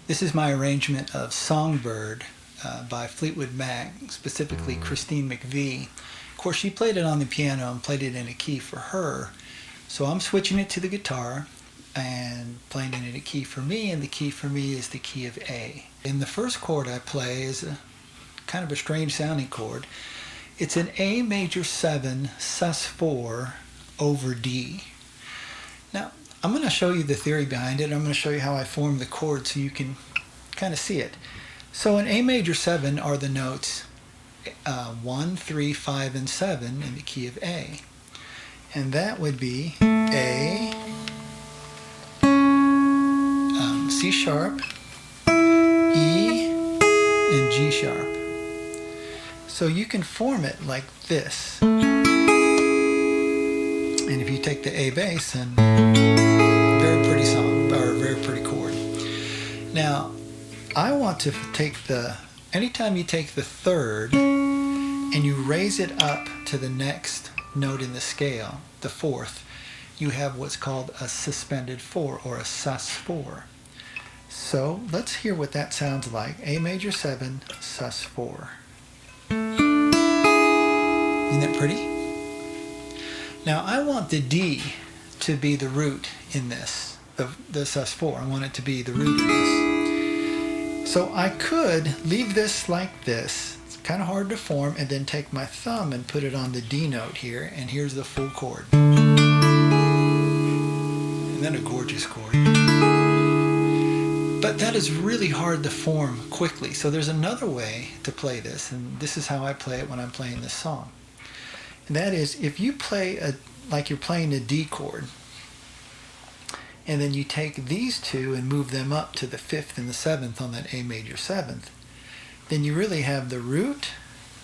This is my arrangement of Songbird by Fleetwood Mac, specifically Christine McVie. Of course, she played it on the piano and played it in a key for her. So I'm switching it to the guitar and playing it in a key for me, and the key for me is the key of A. And the first chord I play is a kind of a strange sounding chord. It's an A major 7 sus4 over D. Now, I'm going to show you the theory behind it. I'm going to show you how I form the chord so you can kind of see it. So in A major 7 are the notes 1, 3, 5, and 7 in the key of A. And that would be A, C sharp, E, and G sharp. So you can form it like this. And if you take the A bass, and very pretty song, or very pretty chord. Now, I want to take anytime you take the third and you raise it up to the next note in the scale, the fourth, you have what's called a suspended 4 or a sus4. So let's hear what that sounds like. A major 7 sus4. Isn't that pretty? Now I want the D to be the root in this, the sus4. I want it to be the root in this. So I could leave this like this. It's kind of hard to form, and then take my thumb and put it on the D note here, and here's the full chord. And then a gorgeous chord. But that is really hard to form quickly. So there's another way to play this, and this is how I play it when I'm playing this song. And that is, if you play like you're playing a D chord, and then you take these two and move them up to the 5th and the 7th on that A major 7th, then you really have the root,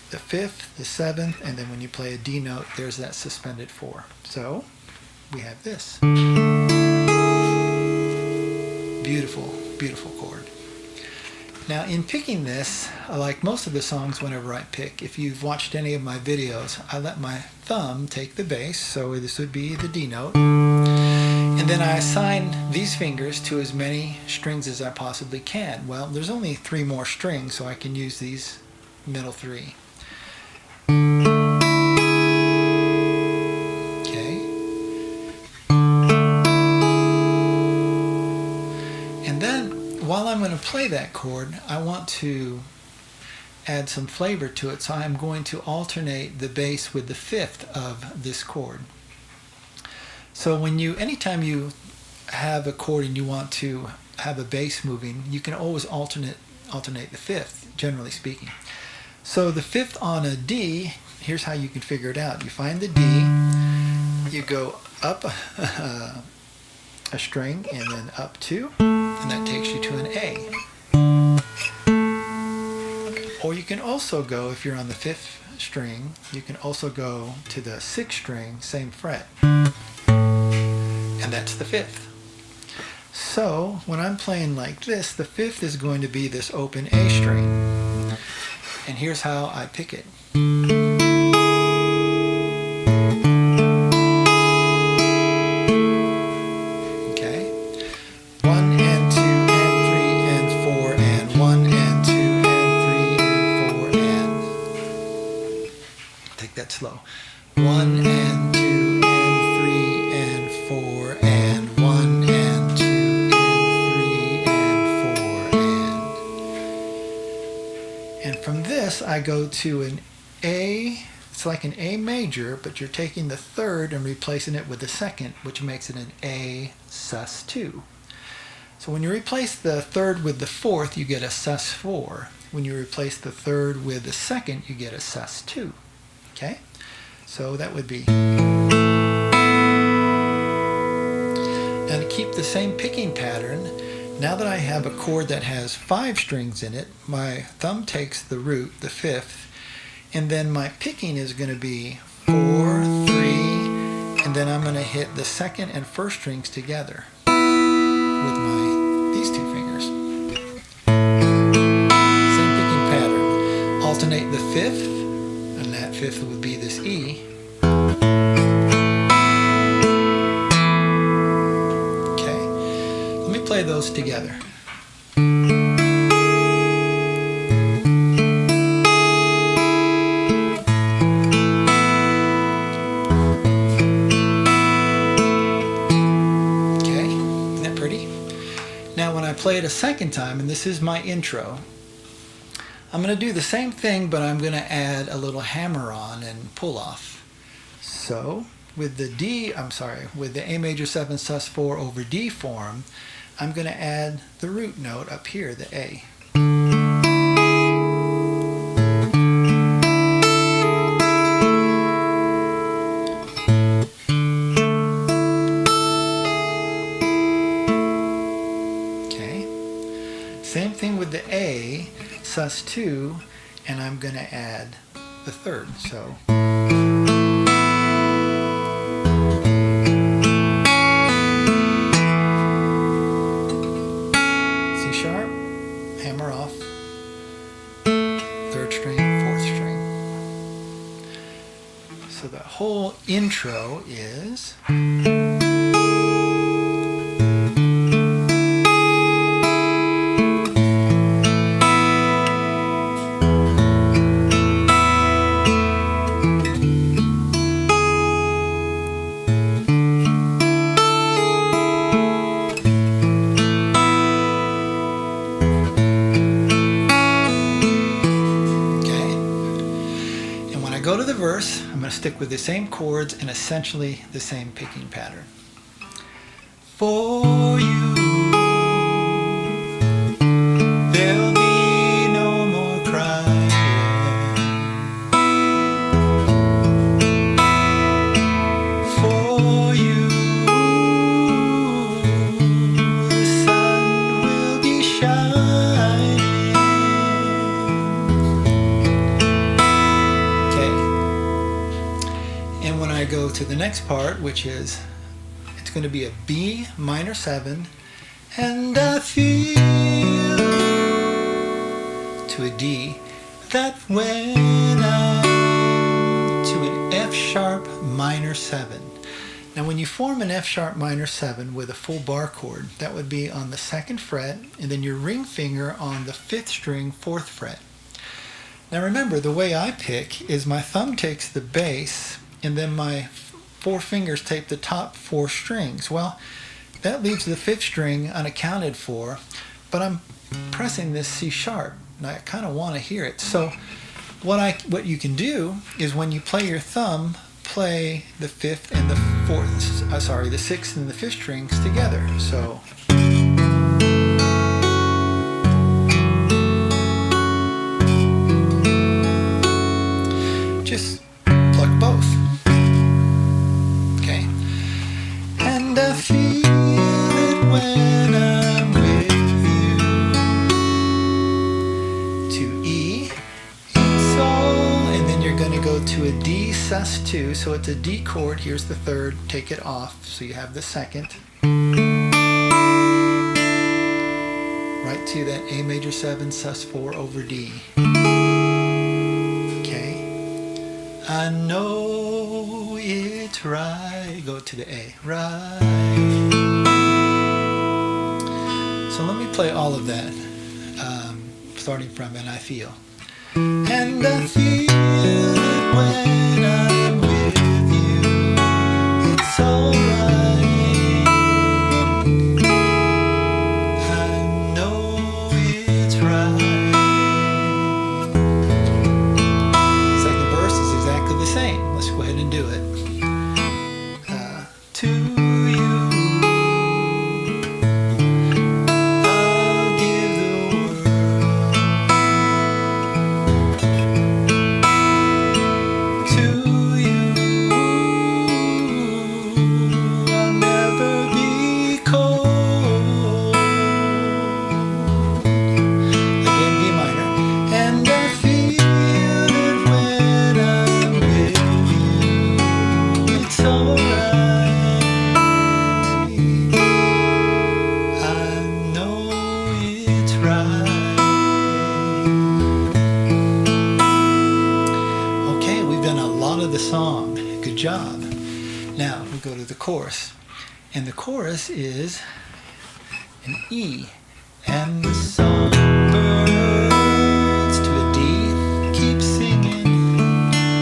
the 5th, the 7th, and then when you play a D note, there's that suspended 4. So we have this. Beautiful, beautiful chord. Now, in picking this, like most of the songs whenever I pick, if you've watched any of my videos, I let my thumb take the bass, so this would be the D note, and then I assign these fingers to as many strings as I possibly can. Well, there's only 3 more strings, so I can use these middle 3. Okay. And then, while I'm going to play that chord, I want to add some flavor to it, so I'm going to alternate the bass with the 5th of this chord. So anytime you have a chord and you want to have a bass moving, you can always alternate the 5th, generally speaking. So the 5th on a D, here's how you can figure it out. You find the D, you go up a string and then up 2, and that takes you to an A. Or you can also go, if you're on the 5th string, you can also go to the 6th string, same fret. And that's the 5th. So when I'm playing like this, the 5th is going to be this open A string. And here's how I pick it. Okay. 1 and 2 and 3 and 4 and 1 and 2 and 3 and 4 and... Take that slow. 1 and 2 and 3 and 4 and 1 and 2 and 3 and 4 and from this I go to an A. It's like an A major, but you're taking the 3rd and replacing it with the 2nd, which makes it an A sus2. So when you replace the 3rd with the 4th, you get a sus4. When you replace the 3rd with the 2nd, you get a sus2. Okay? So that would be... Now to keep the same picking pattern, now that I have a chord that has 5 strings in it, my thumb takes the root, the 5th, and then my picking is going to be 4, 3, and then I'm going to hit the 2nd and 1st strings together with these 2 fingers. Same picking pattern. Alternate the 5th, and that 5th would be this E. Okay, let me play those together. Now when I play it a second time, and this is my intro, I'm going to do the same thing, but I'm going to add a little hammer on and pull off. So with the with the A major 7 sus4 over D form, I'm going to add the root note up here, the A. Same thing with the A, sus2, and I'm going to add the third. So C sharp, hammer off, third string, fourth string. So the whole intro is go to the verse, I'm going to stick with the same chords and essentially the same picking pattern. For you, there'll be no more crying. For you, the sun will be shining. And when I go to the next part, which is, it's going to be a B minor 7, and I feel, to a D, that when I'm, to an F sharp minor 7. Now when you form an F sharp minor 7 with a full bar chord, that would be on the 2nd fret, and then your ring finger on the 5th string, 4th fret. Now remember, the way I pick is my thumb takes the bass, and then my 4 fingers take the top 4 strings. Well, that leaves the 5th string unaccounted for, but I'm pressing this C sharp, and I kind of want to hear it. So what you can do is when you play your thumb, play the 5th and the 4th, the 6th and the 5th strings together. So just pluck both. And I feel it when I'm with you. To E, Sol, and then you're going to go to a D sus2, so it's a D chord, here's the 3rd, take it off, so you have the 2nd. Right to that A major 7 sus4 over D. Okay. I know it's right. Go to the A. Right. So let me play all of that, starting from And I Feel. And I feel it when I'm with you. It's alright. I know it's right. Second verse is exactly the same. Let's go ahead and do it. To you, I'll give the world. To you, I'll never be cold. Again, B minor. And I feel it when I'm with you. It's alright. The song. Good job. Now we go to the chorus, and the chorus is an E And the songbirds to a D keep singing,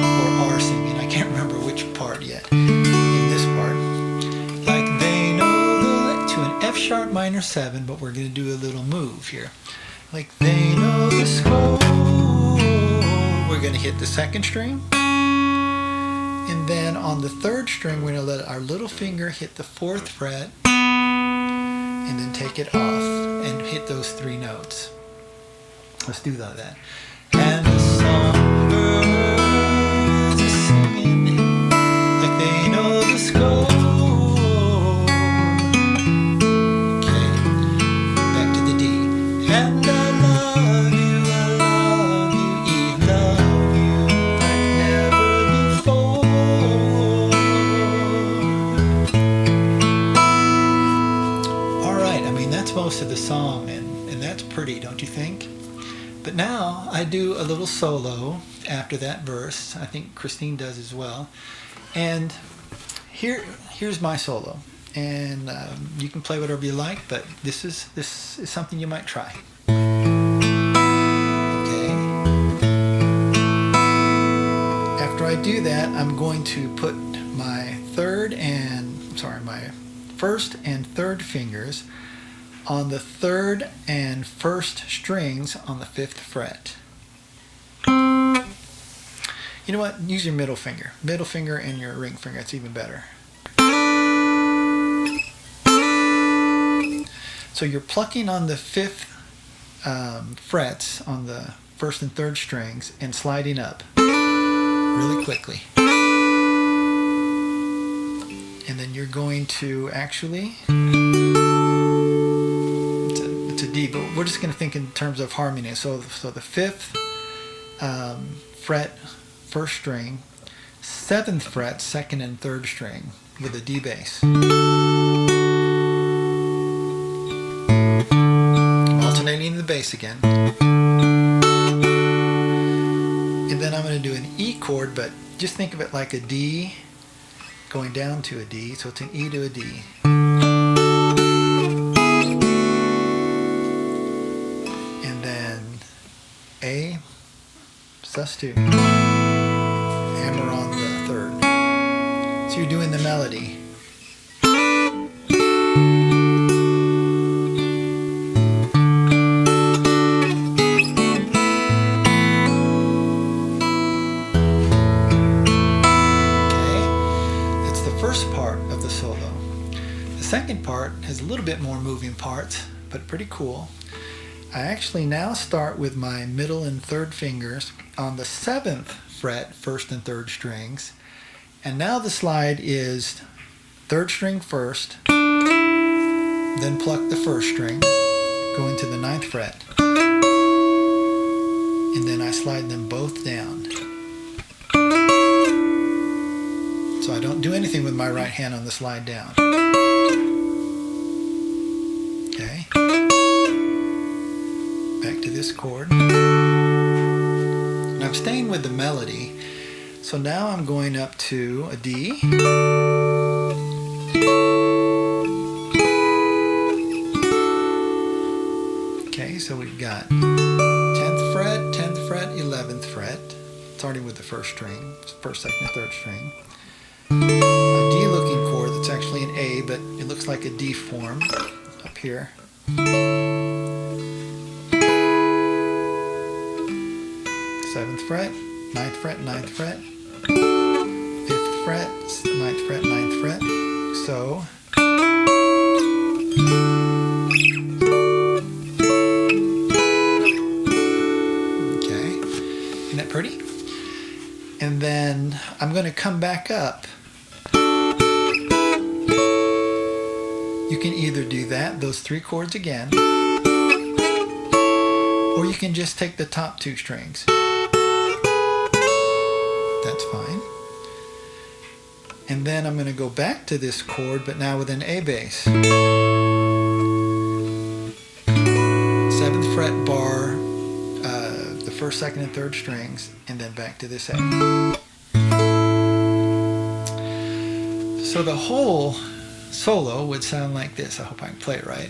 or are singing, I can't remember which part yet, in this part. Like they know to an F sharp minor 7, but we're going to do a little move here. Like they know the score. We're going to hit the second string. And then on the third string, we're going to let our little finger hit the 4th fret and then take it off and hit those 3 notes. Let's do that. And the songbirds are singing like they know the score. Okay, back to the D. And I love you, love you like never before. Alright, I mean that's most of the song, and that's pretty, don't you think? But now I do a little solo after that verse. I think Christine does as well. And here's my solo. And you can play whatever you like, but this is something you might try. Okay. After I do that, I'm going to put my my 1st and 3rd fingers on the 3rd and 1st strings on the 5th fret. You know what? Use your middle finger. Middle finger and your ring finger. It's even better. So you're plucking on the 5th frets on the 1st and 3rd strings and sliding up really quickly. And then you're going to actually, it's a D, but we're just going to think in terms of harmony. So the 5th fret, 1st string, 7th fret, 2nd and 3rd string with a D bass. Alternating the bass again. And then I'm going to do an E chord, but just think of it like a D going down to a D, so it's an E to a D. And then A, sus2, hammer on the 3rd. So you're doing the melody. First part of the solo. The second part has a little bit more moving parts, but pretty cool. I actually now start with my middle and 3rd fingers on the 7th fret, 1st and 3rd strings, and now the slide is 3rd string first, then pluck the 1st string, go into the 9th fret, and then I slide them both down. So I don't do anything with my right hand on the slide down. Okay. Back to this chord. And I'm staying with the melody. So now I'm going up to a D. Okay, so we've got 10th fret, 10th fret, 11th fret, starting with the 1st string, 1st, 2nd, and 3rd string. A D looking chord that's actually an A, but it looks like a D form up here. 7th fret, 9th fret, 9th fret, 5th fret, 9th fret, 9th fret. So okay, isn't that pretty? And then I'm going to come back up. You can either do those 3 chords again, or you can just take the top 2 strings. That's fine. And then I'm going to go back to this chord, but now with an A bass. 7th fret bar, the 1st, 2nd, and 3rd strings, and then back to this A. So the whole solo would sound like this. I hope I can play it right.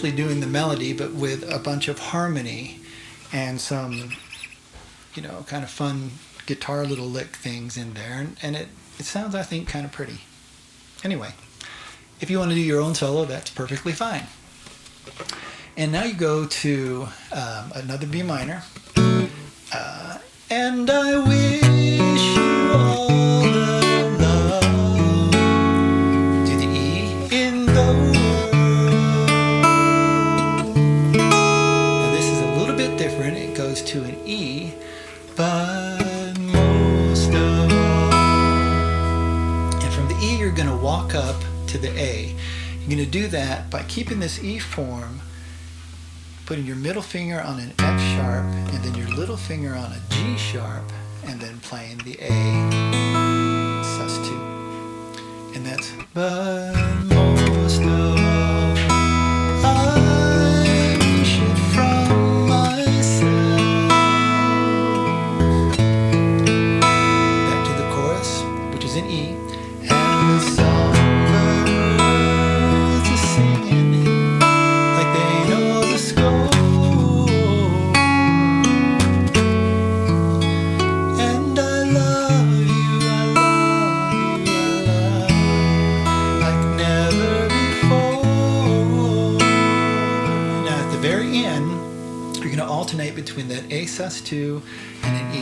essentially doing the melody, but with a bunch of harmony and some, kind of fun guitar little lick things in there, and it sounds, I think, kind of pretty. Anyway, if you want to do your own solo, that's perfectly fine. And now you go to another B minor. And I wish you all the love to the E in the world. Now this is a little bit different. It goes to an E, but most of all. And from the E, you're going to walk up to the A. You're going to do that by keeping this E form, putting your middle finger on an F sharp, and then your little finger on a G sharp, and then playing the A sus2. And that's but most of all, I wish it from myself. Back to the chorus, which is in E, and the songbirds are singing like they know the score. And I love you, I love you, I love you like never before. Now at the very end, you're going to alternate between that A sus2 and an E.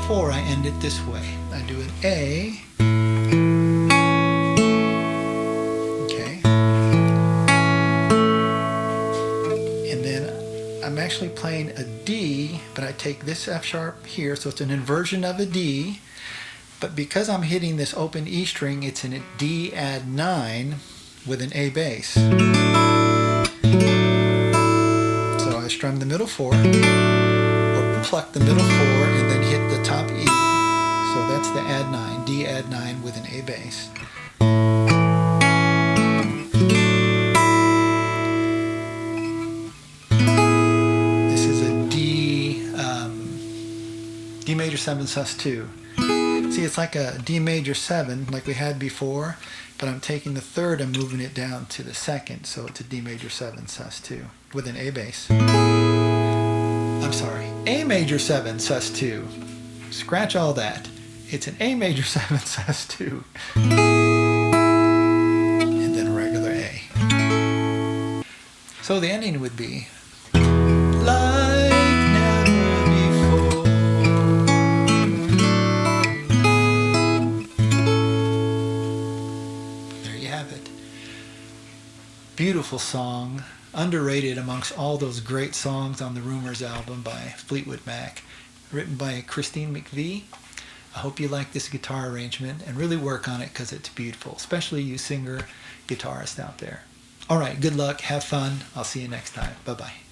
Four, I end it this way. I do an A, okay, and then I'm actually playing a D, but I take this F sharp here, so it's an inversion of a D, but because I'm hitting this open E string, it's in a D add 9 with an A bass. So I strum the middle 4, pluck the middle 4, and then hit the top E. So that's the add 9, D add 9 with an A bass. This is a D major 7 sus2. See, it's like a D major 7 like we had before, but I'm taking the third and moving it down to the second, so it's a D major 7 sus2 with an A bass. I'm sorry, A major 7 sus2. Scratch all that. It's an A major 7 sus2. And then a regular A. So the ending would be like never before. There you have it. Beautiful song. Underrated amongst all those great songs on the Rumors album by Fleetwood Mac, written by Christine McVie. I hope you like this guitar arrangement and really work on it because it's beautiful, especially you singer-guitarists out there. All right, good luck, have fun. I'll see you next time. Bye-bye.